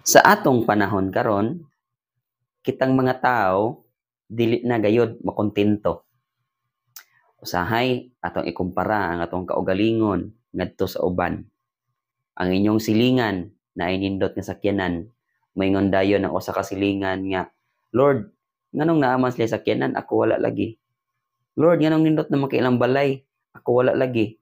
Sa atong panahon karon, kitang mga tao dili na gayud makontento. Usahay atong ikumpara ang atong kaugalingon ngadto sa uban. Ang inyong silingan na nindot nga sakyanan, moingon dayon ang usa ka silingan nga, Lord, nganong naa man sila sakyanan, ako wala lagi. Lord, nganong nindot na makailang balay, ako wala lagi.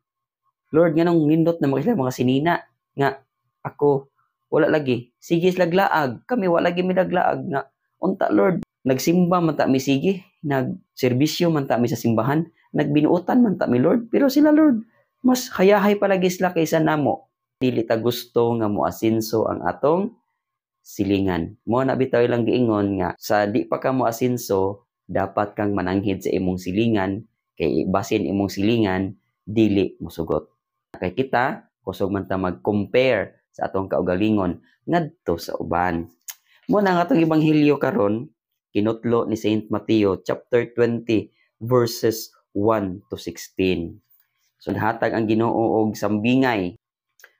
Lord, nganong nindot na makailang mga sinina, nga ako wala lagi. Sige slaglaag, kami wala lagi midaglaag nga. Unta Lord, nagsimba man ta mi sige, nagserbisyo man ta mi sa simbahan, nagbinuotan man ta mi Lord, pero sila Lord, mas hayahay palagi sila kaysa namo. Dili ta gusto nga moasinso ang atong silingan. Mo na bitaw lang giingon nga sa di pa ka moasinso, dapat kang mananghid sa imong silingan kay basin imong silingan dili mosugot. Kay kita kusog man ta mag-compare sa atong kaugalingon ngadto sa uban. Mo na nga atong ebanghelyo karon kinutlo ni Saint Mateo chapter 20 verses 1 to 16. So hatag ang Ginoo og sambingay.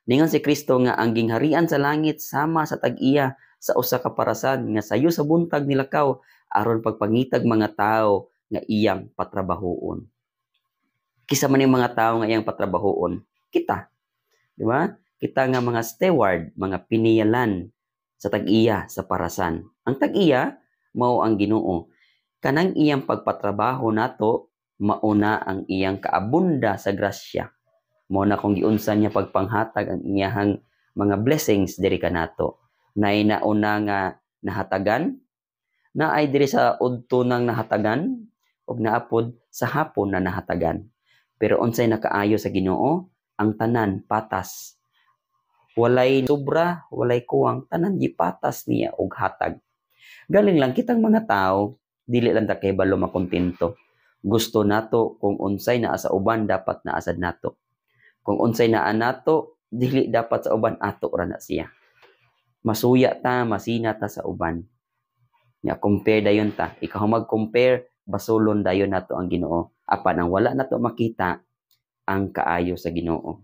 Ningon si Kristo nga ang gingharian sa langit sama sa tag-iya sa usa ka parasan nga sayo sa buntag nilakaw aron pagpangitag mga tawo nga iyang patrabahoon. Kisa man yung mga tawo nga iyang patrabahoon? Kita. Di ba? Kita nga mga steward, mga piniyalan sa tag-iya sa parasan. Ang tag-iya mao ang Ginoo. Kanang iyang pagpatrabaho nato mauna ang iyang kaabunda sa grasya. Mao na kung giunsa niya pagpanghatag ang iyahang mga blessings diri kanato. Nay nauna nga nahatagan, naay diri sa udto nang nahatagan ug naapod sa hapon na nahatagan. Pero unsay nakaayo sa Ginoo, ang tanan patas. Walay sobra, walay kuwang, tanan gipatas niya og hatag. Galing lang kitang mga tao, dili lang ta kay balo makontento. Gusto nato kung unsay naa sa uban dapat naa sad nato. Kung unsay naa nato, dili dapat sa uban ato ra na siya. Masuya ta, masina ta sa uban. Nga compare dayon ta. Ikaw mag-compare, basulon dayon nato ang Ginoo. Apan ang wala nato makita ang kaayo sa Ginoo.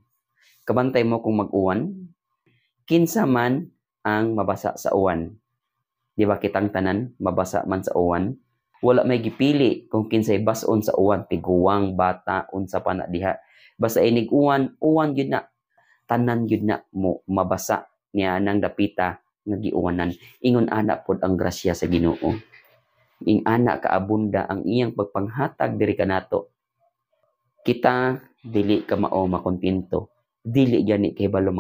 Kabantay mo kung mag-uwan, kinsa man ang mabasa sa uwan. Di ba kitang tanan mabasa man sa uwan? Wala may gipili kung kinsay bas-on sa uwan, tiguwang, bata, unsa pa na diha. Basta inig uwan, uwan yun na. Tanan yun na mo mabasa niya nang dapita nga giuwanan. Ingon ana pod ang grasya sa Ginoo. Ing ana kaabunda ang iyang pagpanghatag diri kanato. Kita dili ka mao makontento. Dili gani kay balo